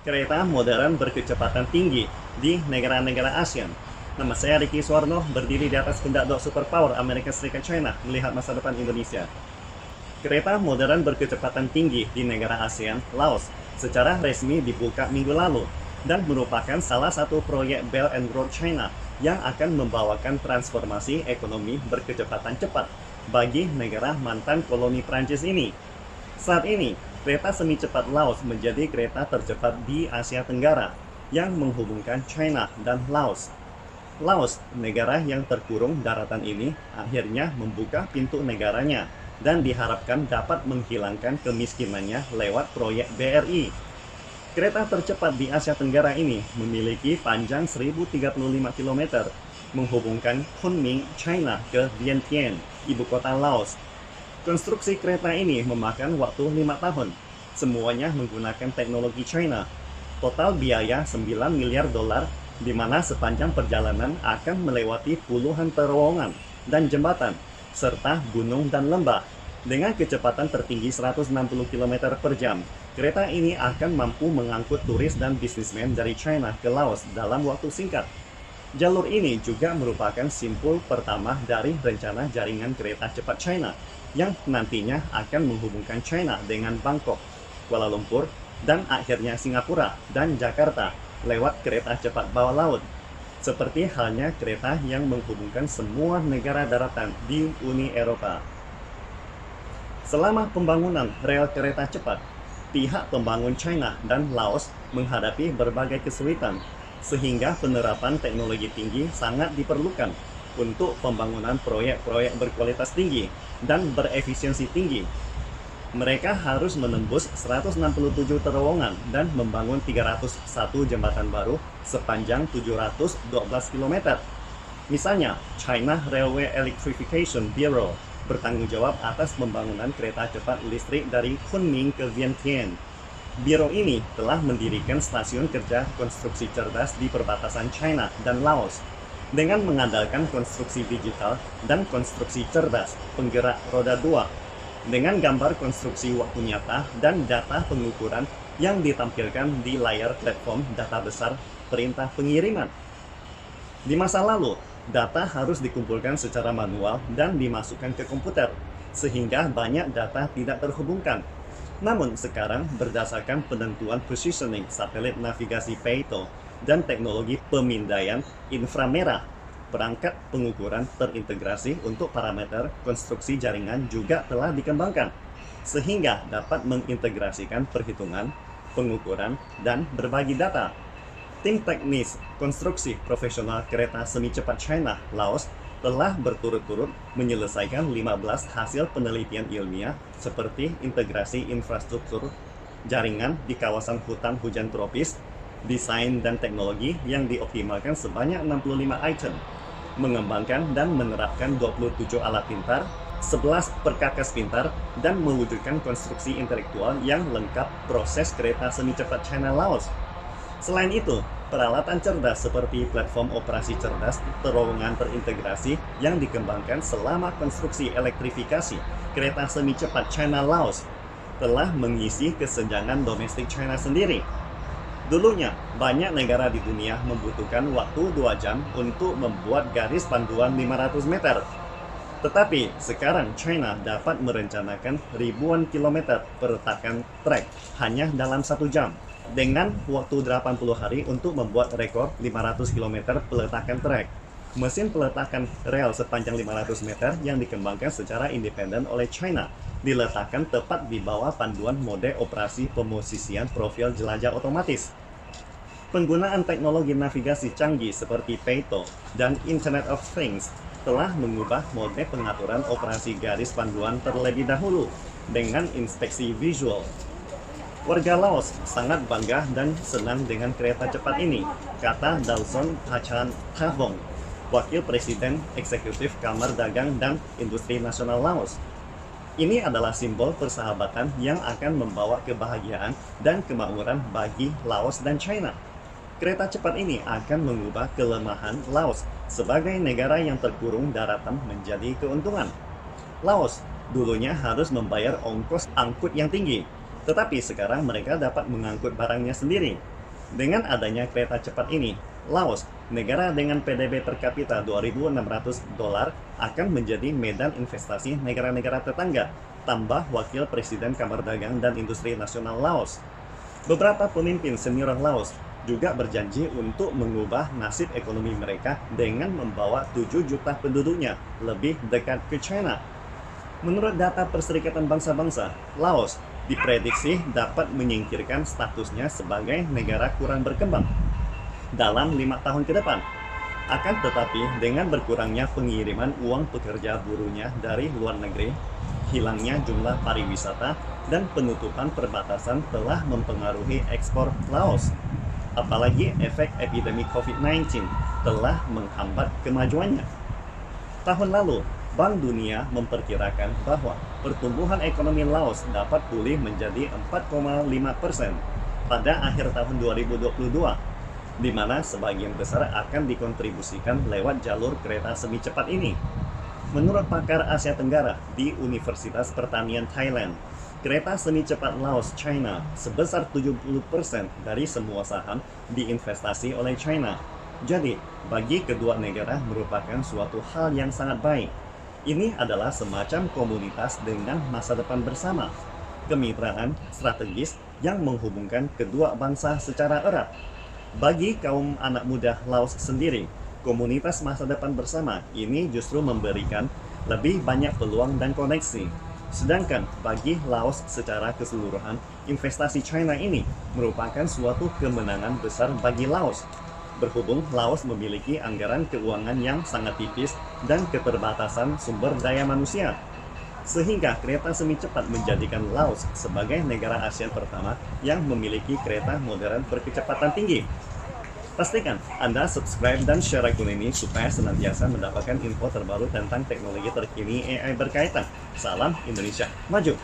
kereta modern berkecepatan tinggi di negara-negara ASEAN. Nama saya Ricky Suwarno, berdiri di atas pundak dua superpower Amerika Serikat China melihat masa depan Indonesia. Kereta modern berkecepatan tinggi di negara ASEAN, Laos, secara resmi dibuka minggu lalu dan merupakan salah satu proyek Belt and Road China yang akan membawakan transformasi ekonomi berkecepatan cepat bagi negara mantan koloni Prancis ini. Saat ini, kereta semi cepat Laos menjadi kereta tercepat di Asia Tenggara yang menghubungkan China dan Laos. Laos, negara yang terkurung daratan ini, akhirnya membuka pintu negaranya dan diharapkan dapat menghilangkan kemiskinannya lewat proyek BRI. Kereta tercepat di Asia Tenggara ini memiliki panjang 1035 km, menghubungkan Kunming, China ke Vientiane, ibu kota Laos. Konstruksi kereta ini memakan waktu 5 tahun. Semuanya menggunakan teknologi China. Total biaya 9 miliar dolar, di mana sepanjang perjalanan akan melewati puluhan terowongan dan jembatan, serta gunung dan lembah. Dengan kecepatan tertinggi 160 km per jam, kereta ini akan mampu mengangkut turis dan bisnismen dari China ke Laos dalam waktu singkat. Jalur ini juga merupakan simpul pertama dari rencana jaringan kereta cepat China yang nantinya akan menghubungkan China dengan Bangkok, Kuala Lumpur, dan akhirnya Singapura dan Jakarta lewat kereta cepat bawah laut. Seperti halnya kereta yang menghubungkan semua negara daratan di Uni Eropa. Selama pembangunan rel kereta cepat, pihak pembangun China dan Laos menghadapi berbagai kesulitan, sehingga penerapan teknologi tinggi sangat diperlukan untuk pembangunan proyek-proyek berkualitas tinggi dan berefisiensi tinggi. Mereka harus menembus 167 terowongan dan membangun 301 jembatan baru sepanjang 712 km. Misalnya, China Railway Electrification Bureau bertanggung jawab atas pembangunan kereta cepat listrik dari Kunming ke Vientiane. Biro ini telah mendirikan stasiun kerja konstruksi cerdas di perbatasan China dan Laos dengan mengandalkan konstruksi digital dan konstruksi cerdas penggerak roda 2 dengan gambar konstruksi waktu nyata dan data pengukuran yang ditampilkan di layar platform data besar perintah pengiriman. Di masa lalu, data harus dikumpulkan secara manual dan dimasukkan ke komputer, sehingga banyak data tidak terhubungkan. Namun sekarang, berdasarkan penentuan positioning satelit navigasi Peito dan teknologi pemindaian inframerah, perangkat pengukuran terintegrasi untuk parameter konstruksi jaringan juga telah dikembangkan, sehingga dapat mengintegrasikan perhitungan, pengukuran, dan berbagi data. Tim teknis konstruksi profesional kereta semi cepat China, Laos, telah berturut-turut menyelesaikan 15 hasil penelitian ilmiah seperti integrasi infrastruktur jaringan di kawasan hutan hujan tropis, desain dan teknologi yang dioptimalkan sebanyak 65 item, mengembangkan dan menerapkan 27 alat pintar, 11 perkakas pintar, dan mewujudkan konstruksi intelektual yang lengkap proses kereta semi cepat China Laos. Selain itu, peralatan cerdas seperti platform operasi cerdas terowongan terintegrasi yang dikembangkan selama konstruksi elektrifikasi kereta semi cepat China Laos telah mengisi kesenjangan domestik China sendiri. Dulunya, banyak negara di dunia membutuhkan waktu 2 jam untuk membuat garis panduan 500 meter. Tetapi sekarang China dapat merencanakan ribuan kilometer peretakan trek hanya dalam 1 jam. Dengan waktu 80 hari untuk membuat rekor 500 km peletakan trek. Mesin peletakan rel sepanjang 500 meter yang dikembangkan secara independen oleh China diletakkan tepat di bawah panduan mode operasi pemosisian profil jelajah otomatis. Penggunaan teknologi navigasi canggih seperti Peito dan Internet of Things telah mengubah mode pengaturan operasi garis panduan terlebih dahulu dengan inspeksi visual. Warga Laos sangat bangga dan senang dengan kereta cepat ini, kata Dawson Pachan Thavong, Wakil Presiden Eksekutif Kamar Dagang dan Industri Nasional Laos. Ini adalah simbol persahabatan yang akan membawa kebahagiaan dan kemakmuran bagi Laos dan China. Kereta cepat ini akan mengubah kelemahan Laos sebagai negara yang terkurung daratan menjadi keuntungan. Laos dulunya harus membayar ongkos angkut yang tinggi, Tetapi sekarang mereka dapat mengangkut barangnya sendiri. Dengan adanya kereta cepat ini, Laos, negara dengan PDB per kapita $2.600, akan menjadi medan investasi negara-negara tetangga, tambah Wakil Presiden Kamar Dagang dan Industri Nasional Laos. Beberapa pemimpin senior Laos juga berjanji untuk mengubah nasib ekonomi mereka dengan membawa 7 juta penduduknya lebih dekat ke China. Menurut data Perserikatan Bangsa-Bangsa, Laos diprediksi dapat menyingkirkan statusnya sebagai negara kurang berkembang dalam 5 tahun ke depan. Akan tetapi, dengan berkurangnya pengiriman uang pekerja buruhnya dari luar negeri, hilangnya jumlah pariwisata, dan penutupan perbatasan telah mempengaruhi ekspor Laos. Apalagi efek epidemi COVID-19 telah menghambat kemajuannya. Tahun lalu, Bank Dunia memperkirakan bahwa pertumbuhan ekonomi Laos dapat pulih menjadi 4,5% pada akhir tahun 2022, di mana sebagian besar akan dikontribusikan lewat jalur kereta semi cepat ini. Menurut pakar Asia Tenggara di Universitas Pertanian Thailand, kereta semi cepat Laos China sebesar 70% dari semua saham diinvestasi oleh China. Jadi, bagi kedua negara merupakan suatu hal yang sangat baik. Ini adalah semacam komunitas dengan masa depan bersama, kemitraan strategis yang menghubungkan kedua bangsa secara erat. Bagi kaum anak muda Laos sendiri, komunitas masa depan bersama ini justru memberikan lebih banyak peluang dan koneksi. Sedangkan bagi Laos secara keseluruhan, investasi China ini merupakan suatu kemenangan besar bagi Laos. Berhubung Laos memiliki anggaran keuangan yang sangat tipis dan keterbatasan sumber daya manusia, sehingga kereta semi cepat menjadikan Laos sebagai negara ASEAN pertama yang memiliki kereta modern berkecepatan tinggi. Pastikan Anda subscribe dan share akun ini supaya senantiasa mendapatkan info terbaru tentang teknologi terkini AI berkaitan. Salam Indonesia Maju!